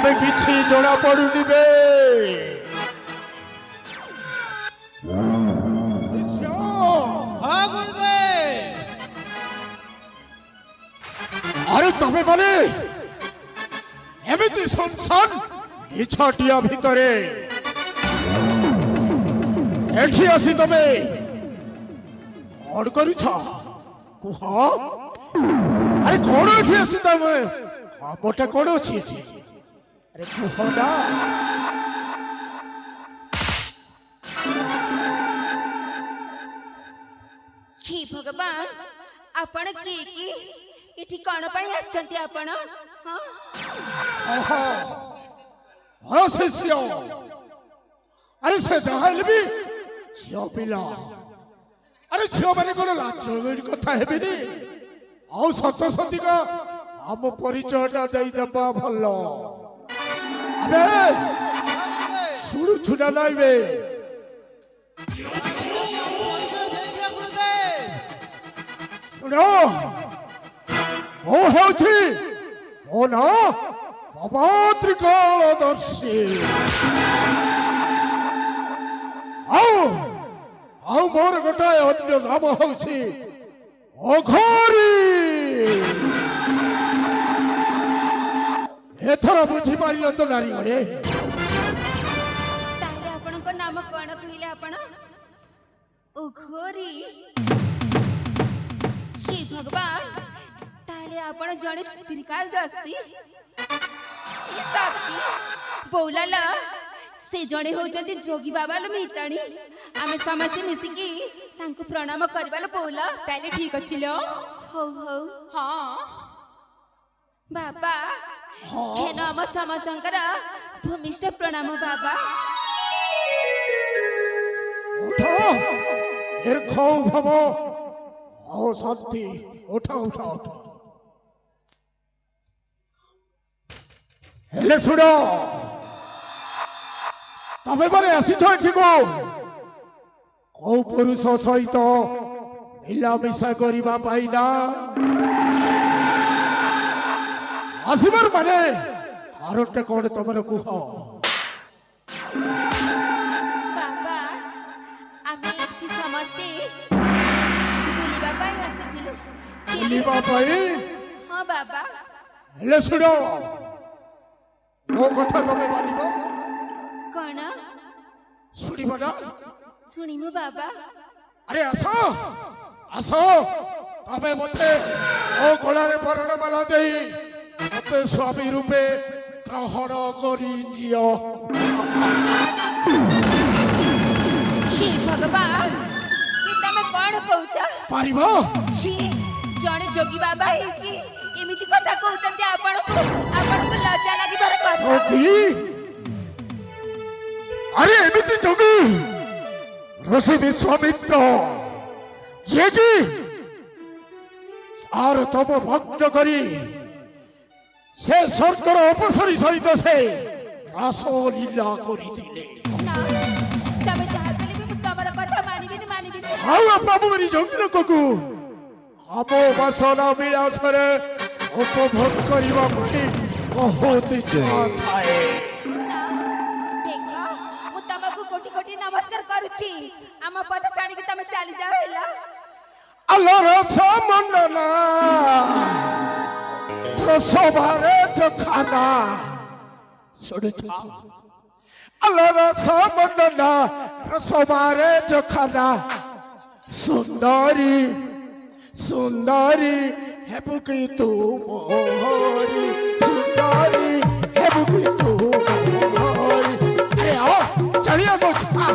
তবে কিছু জনা পড়ুনিবে আরে তবে মানে এমিতি সংসান ইছাটিয়া ভিতরে এଠି আসি তবে কଣ କରିଛ କୁହ আরে କଣ ଏଠି আসি ତମେ কামটা কଣ ଅଛି এଠି আরে কুহ না কি ভগবান আপন কি কি এটি কোন পাই আসছেন আপন আহা হ্যাঁ শিষ্য আরে সে যাহা হেলে বি ঝিଅ ପିଲା আরে ঝিଅ মানে কোন লাଜ কথা হেবিনি ଆଉ ସତ ସତିକା ଆମ ପରିଚୟଟା ଦେଇଦେବା ଭଲ ଆବେ ଶୁଣୁଛୁ ନା ନାଇଁ ବେ ଶୁଣ ମୁଁ ହେଉଛି ମୋ ନାଁ ବାବା ତ୍ରିକାଳଦର୍ଶୀ ଆଉ ମୋର ଗୋଟାଏ ଅନ୍ୟ ନାମ ହେଉଛି ଅଘୋରୀ ଏଥର ବୁଝିପାରିଲ ତ ନାରୀ ଗଣେ ତାହେଲେ ଆପଣଙ୍କ ନାମ କଣ କହିଲେ ଆପଣ ଅଘୋରୀ হে ভগবান তাহলে আপন জনে ত্রিকালদর্শী বৌলালা সে জনে হউচন্তি যোগী বাবা লো মিতাণী আমি সমস্তে মিশিকি তাଙ୍କୁ প্রণাম করবালো বৌলা তাহলে ঠিক আছে লো হউ হউ হ্যাঁ বাবা কেন ଆମ ସମସ୍ତଙ୍କର ଭୂମିଷ୍ଠ ପ୍ରଣାମ ବାବା ଉଠ ଏର୍ଖ ଭବ ଆଉ ଶାନ୍ତି ଉଠ ଉଠ ଉଠ ହେଲେ ଶୁଣ ତମେ ପରେ ଆସିଛ ଏଠିକୁ କୋଉ ପୁରୁଷ ସହିତ ମିଳାମିଶା କରିବା ପାଇଁ ନା ଆସିବାର ମାନେ କାରଣଟା କଣ ତମର କୁହ ବାବା ଆମେ ଏଠି ସମସ୍ତେ ବୁଲିବା ପାଇଁ ଆସିଥିଲୁ ବୁଲିବା ପାଇଁ ହଁ ବାବା ହେଲେ ଶୁଣ ମୋ କଥା ତମେ ମାନିବ କଣ ଶୁଣିବ ନା ଶୁଣିମୁ ବାବା ଆରେ ଆସ ଆସ ତମେ ମତେ ମୋ ଗଳାରେ ବରଣମାଲା ଦେଇ ମତେ ସ୍ୱାମୀ ରୂପେ ଗ୍ରହଣ କରିନିଅ হে ଭଗବାନ କି ତମେ କଣ କହୁଛ ପାରିବ ଛି ଜଣେ ଯୋଗୀ ବାବା ହେଇକି ଏମିତି କଥା କହୁଛନ୍ତି ଆପଣଙ୍କୁ ଲଜ୍ଜା ଲାଗିବାର କଥା ଯୋଗୀ ଆରେ ଏମିତି ଯୋଗୀ ଋଷି ବିଶ୍ୱାମିତ୍ର ଯିଏକି ଆର ତପ ଭକ୍ତ କରି ସେ ସ୍ୱର୍ଗର ଅପସରୀ ସହିତ ସେ ରାସଲୀଳା କରିଥିଲେ ନା ତମେ ଯାହା କଲେ ବି ମୁଁ ତମର କଥା ମାନିବିନି ଆଉ ଆପଣଙ୍କ ଯୋଗୀ ଲୋକକୁ ଆମ ବାସନା ବିଳାସରେ ଉପଭୋଗ କରିବା ପାଇଁ ବହୁତ ଇଚ୍ଛା ଥାଏ ନା ଦେଖ ମୁଁ ତମକୁ କୋଟି କୋଟି ନମସ୍କାର କରୁଛି ଆମ ପଦ ଛାଣିକି ତମେ ଚାଲି ଯାଅ ହେଲା ଆଲୋ ରସ ମଣ୍ଡନା ରସଭାରେ ଚଖାନା ଶୁଣୁଛ ଆଲୋ ରସ ମଣ୍ଡନା ରସଭାରେ ଚଖାନା ସୁନ୍ଦରୀ ସୁନ୍ଦରୀ ହେବୁ କି ତୁ ମୋହରି ସୁନ୍ଦରୀ ହେବୁ କି ତୁ ମୋହରି ଆରେ ଆ ଚାଲିଆ କହୁଛୁ ଆ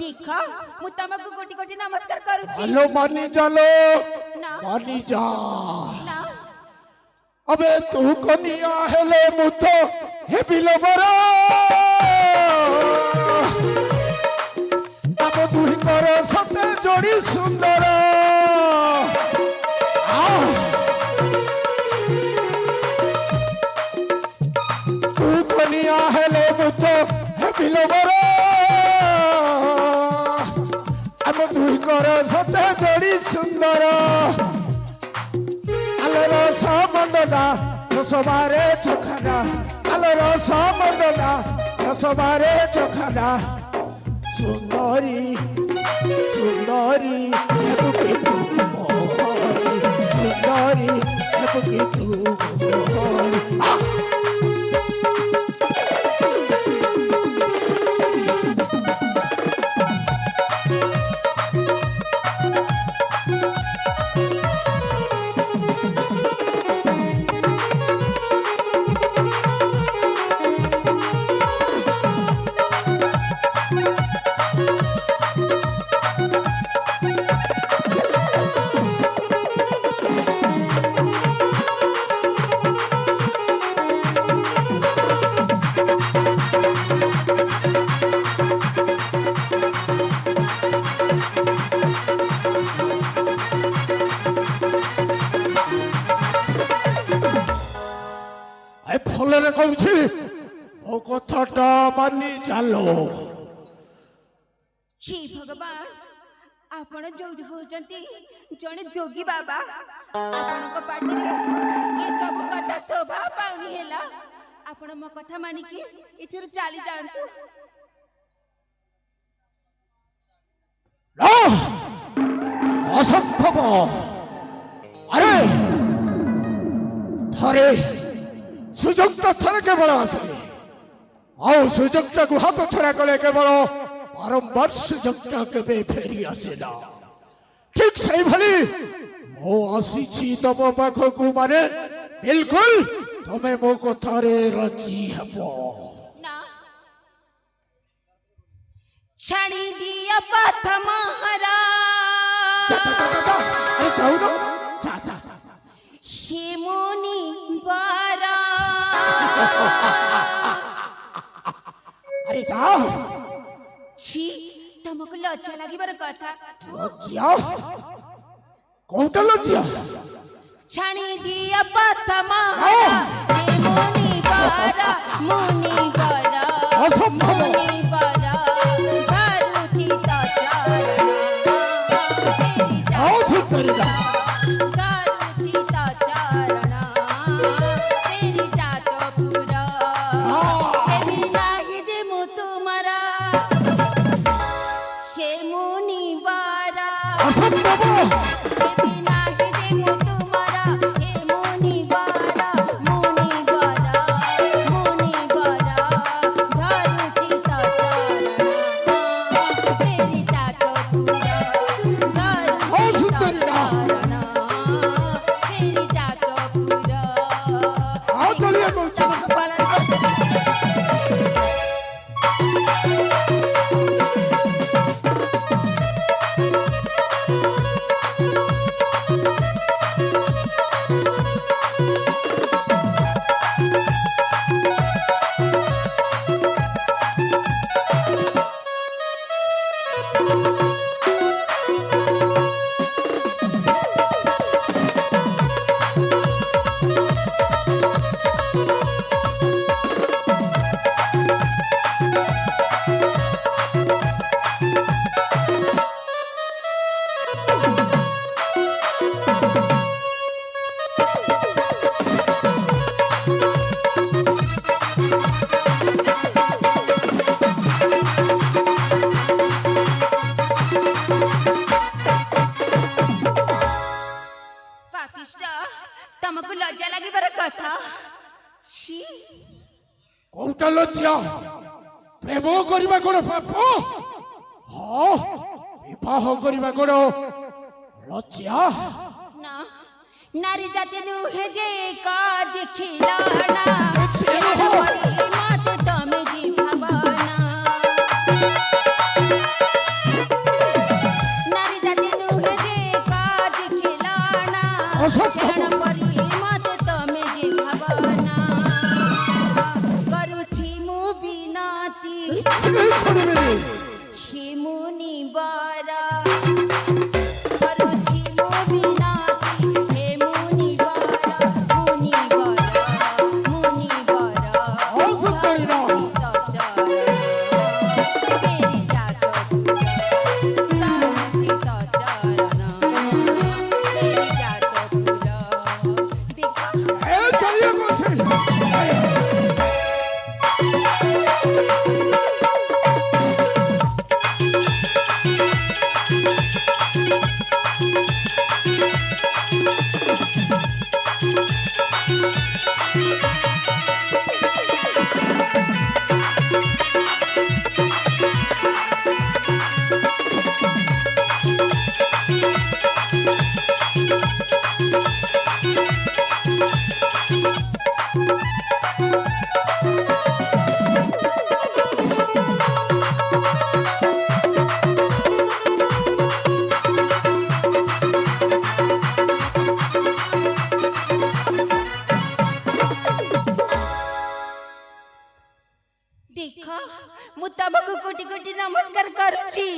देख मु तुमको कोटि कोटि नमस्कार करूची चलो मानी चलो ना मानी जा ना अबे तू कनिया हेले मुतो हे बिलबरा अब तू ही कर सते जोड़ी सुंदर तू कनिया हेले मुतो हे बिलबरा अब तू ही कर सते जोड़ी सुंदर आलो समंदना रसबारे चोखाना आलो समंदना रसबारे चोखाना सुंदरी सुंदरी हेबुके तू मोहरी सुंदरी हेबुके तू मोहरी फलरे कहूछि ओ कथाटा मानि चालो हे भगवान आपण जो होचंती जने जोगी बाबा आपण को पाटी रे ये सब कथा शोभा पाउनी हेला आपण मो कथा मानि के इथिर चाली जानतु असंभव अरे थरे सुजोगटा थरे केवल आसे आओ सुजोगटा को हाथ छड़ा कले केवल बारंबार सुजोगटा केबे फेरी आसेना ठीक सही भली मो आसी तम पाखकु माने बिल्कुल तमे मो कथारे रची हबो ना छाड़ी दिया पथ महाराज अरे जाऊ ना जा जा हे मुनि बारा अरे जाओ छी तुमको लज्जा लगी बर कथा लज्जा कोटा लज्जा छाणी दिया पथ महारा हे मुनि बारा मुनि बारा असंभव मुनि बारा धारुचि चारण तेरी आओ सुंदरीला धारुचि चारण तेरी जात पुरा हे बिना ही जे मु तुम्हारा हे मुनि बारा असंभव हे बिना ही जे मु तुम्हारा हे मुनि बारा धारुचि चारण तेरी जात पुरा धारुचि चारण तेरी जात पुरा आओ चलिए कोच तुमको पालन करते पापिष्ट तुमको लज्जा लगी बर कथा छी कोटा लज्जा प्रेम करिबा कोन पाप हां विवाह करिबा कोन लज्जा ना नारी जाति नुहे जे काज खिलाना मत तमे जी भावना କରୁଛି ମୁଁ ବିନତି ହେ ମୁନିବର ଆଉ ସତେଇର ଏ ଚାଲିଏ କସି ଦେଖ ମୁଁ ତମକୁ କୋଟି କୋଟି ନମସ୍କାର କରୁଛି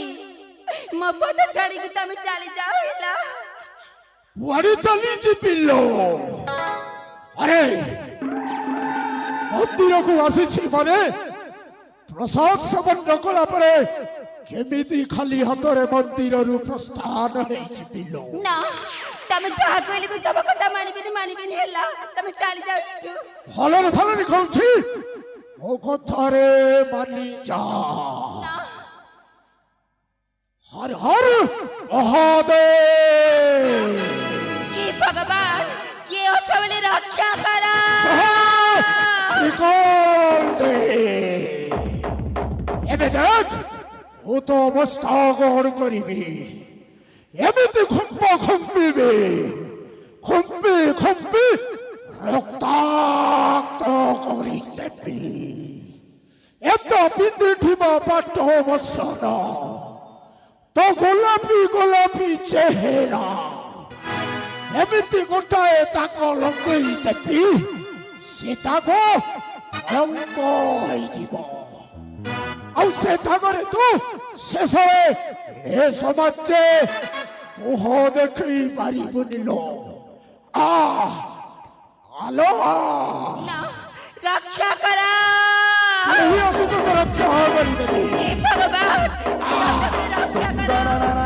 ମୋ ପଦ ଛାଡ଼ିକି ତମେ ଚାଲି ଯାଅ ହେଲା କୁଆଡ଼େ ଚାଲିଛି ପିଲ ଆରେ ମନ୍ଦିରକୁ ଆସିଛି ମାନେ ପ୍ରସାଦ ସେବନ କଲା ପରେ କେମିତି ଖାଲି ହାତରେ ମନ୍ଦିରରୁ ପ୍ରସ୍ଥାନ ହେଇଛି ପିଲ ନା ତମେ ଯାହା କହିଲେ ବି ତମ କଥା ମାନିବିନି ହେଲା ତମେ ଚାଲି ଯାଅ ଏଠୁ ହଲରେ ଫଲରେ କହୁଛି ମୋ କଥାରେ ମାନି ଯା ନା ହର ହର ମହାଦେବ କି ଭଗବାନ କିଏ ଅଛ ବୋଲି ରକ୍ଷା କର ଏବେ ଦେଖ ମୁଁ ତ ଅବସ୍ଥା ଗ୍ରହଣ କରିବି ଏମିତି ଖମ୍ପିବି ଖମ୍ପି ରକ୍ତାକ୍ତ କରିଦେବି ଏତ ପିନ୍ଧିଥିବା ପାଟ ବସନ ତ ଗୋଲାପୀ ଚେହେରା ଏମିତି ଗୋଟାଏ ତାକ ଲଗେଇ ଦେବି ସେ ତାକ ରଙ୍ଗ ହେଇଯିବ ଆଉ ସେ ତାକରେ ତୁ ଶେଷରେ ଏ ସମାଜରେ ମୁହ ଦେଖେଇ ପାରିବୁନି ଲୋ ଆଲୋ ନା ରକ୍ଷା କର ଏହି ଅସୁବିଧା ରକ୍ଷା କରିଦେବି ହେ ଭଗବାନ କିଏ ଅଛ ବୋଲି ରକ୍ଷା କର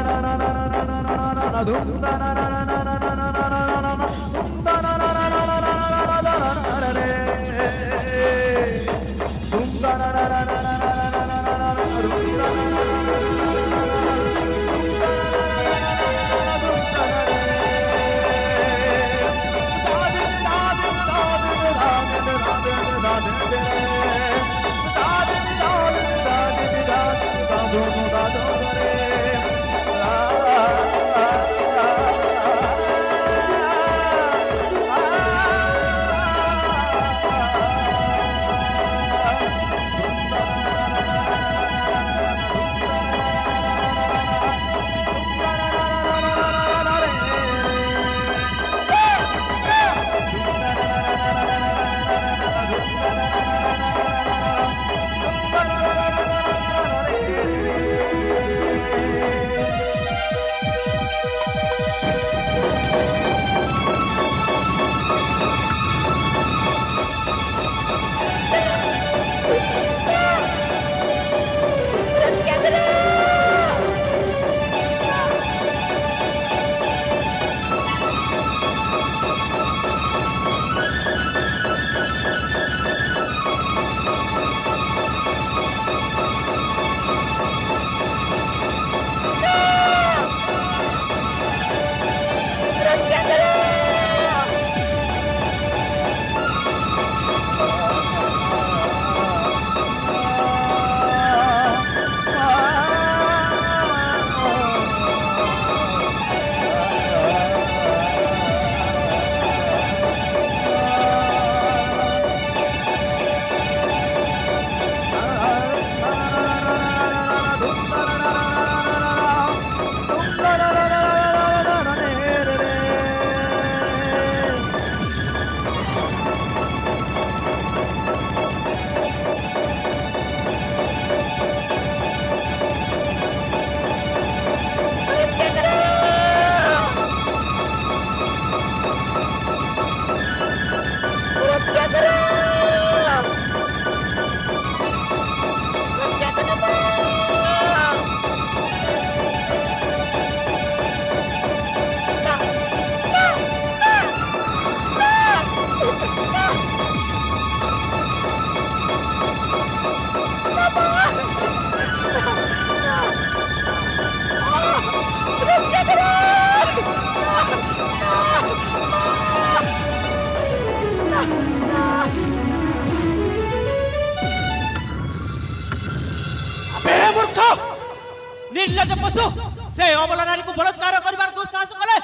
निर्लज पशु से अबला नारी को बलात्कार करिबार दुस्साहस कले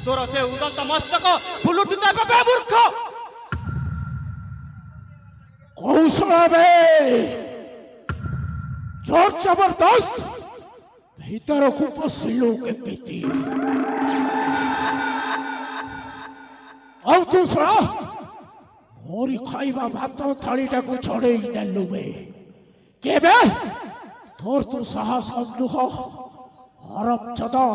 तोर से उदंत मस्तक फुलुटित बे मूर्ख कौशल बे जोर जबरदस्त भीतर को पसिलो के पीती अब तू सुना मोरी खाइबा भात थालीटा को छड़े डालू बे केबे तोर तू साहस दुख हरम चदा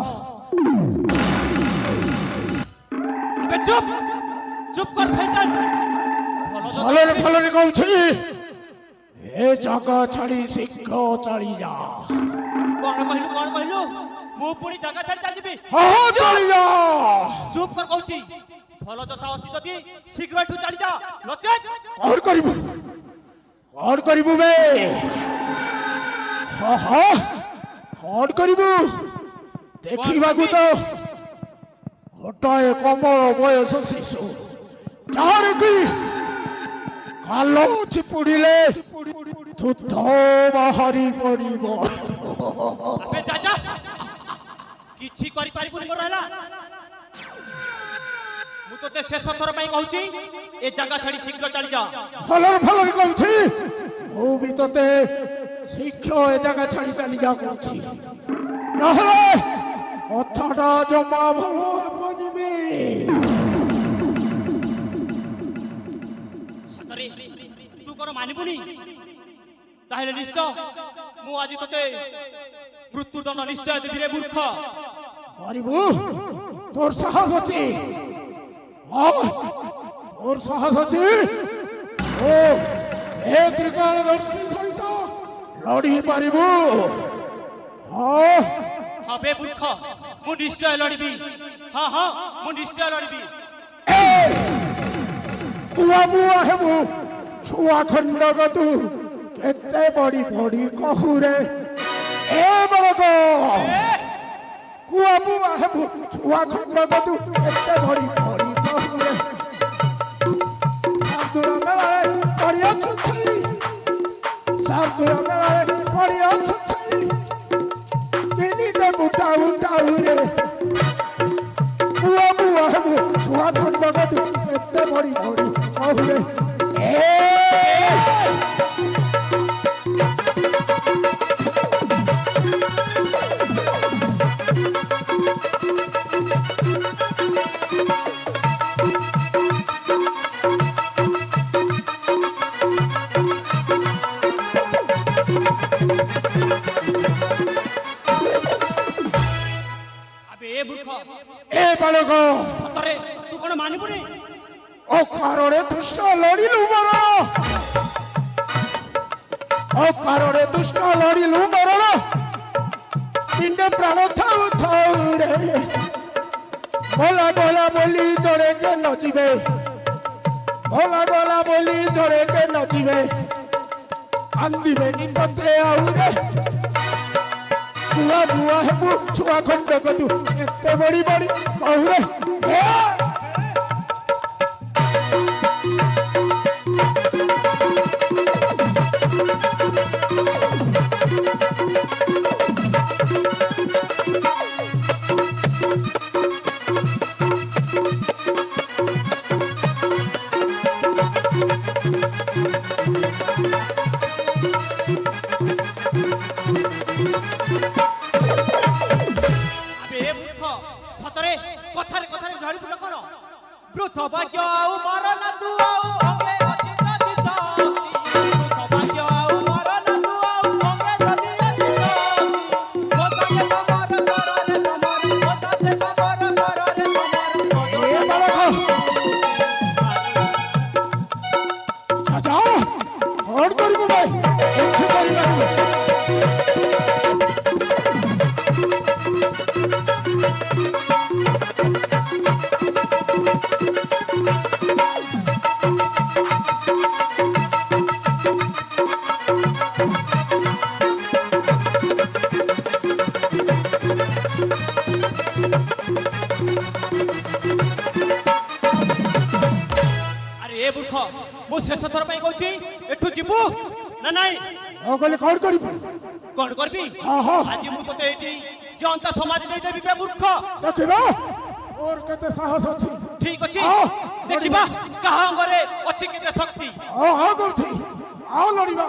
अबे चुप चुप कर शैतान फलरे कहूँ ए जगह छाड़ी शीघ्र चली जा कौन कहलु मु पुणी जगह छाड़ी चल जीबी हाँ चली जा चुप कर कहूची फल जथा अछि जदि शीघ्र एठू चली जा नचेत कौन करिबु बे हाँ हाँ कौन करिबु देखिबा को तो हटाए कमल बयस शिशु चार की कालो चिपुड़िले दुध बाहरी पड़िबो अबे चाचा किछि करि पारिबुनी मोर हला मु तोते शेष थर पई कहूची ए जगह छाड़ी शीघ्र चली जा फलर कहूची ओ भी तोते शीघ्र ए जगह छाड़ी चली जा कहूची नहले कथाटा जमा भलो हेबनी बे सतरे तू कोन मानिबुनी ताहेले निश्चय मु आज तोते मृत्युदंड निश्चय देबी रे मूर्ख मारिबु तोर साहस अछि हाँ तोर साहस अछि ओ ए त्रिकालदर्शी सहित लड़ी पारिबु हाँ हबे मूर्ख मु निश्चय लड़बी हाँ मु निश्चय लड़बी कुआ बुआ हेबु छुआ खंडक तू केते बड़ी बड़ी कहू रे ए बलको कुआ बुआ हेबु छुआ खंडक तू केते बड़ी बड़ी कहू रे सातुरा मेलारे पड़ियो छुछली सातुरा मेलारे पड़ियो छुछली बिनी ते उठाऊ रे बुआ बुआ हेबु छुआ खंडक तू केते बड़ी बड़ी कहू रे ए बालक सतरे तू कोन मानिबुनी ओ कारणे दुष्ट लड़िलु मरण ओ कारणे दुष्ट लड़िलु मरण पिंड प्राण थाउ थाउ रे भोला भोला बोली जड़े के नचिबे भोला भोला बोली जड़े के नचिबे कांदिबे निपते आउ रे बुआ बुआ हेबु छुआ खंडक तू एते बड़ी बड़ी कहू रे कथारे कथारे झाड़ी पुट कोन बृथ भाग्य आउ मरण दुआउ अंगे अचित दिस बृथ भाग्य आउ मरण दुआउ अंगे अचित दिस गोसाले कमर कर रे समर गोसाले कमर कर रे समर ए बालक चाचा और करबो भाई अच्छे करिबा मु शेष थर कहूँ एठू जीवु ना नाई ओ कहले कौन करिबो কোন করবি হ্যাঁ হ্যাঁ আজি মু তোতে এটি জনতা সমাজ দেই দেবি বে মূর্খ ଦେଖିବା ওর কেতে সাহস ଅଛି ঠিক আছে আহ, দেখিবা কাহা অঙ্গরে ଅଛି কেতে শক্তি ହଁ ହଁ କହୁଛି ଆଉ ଲଢିବା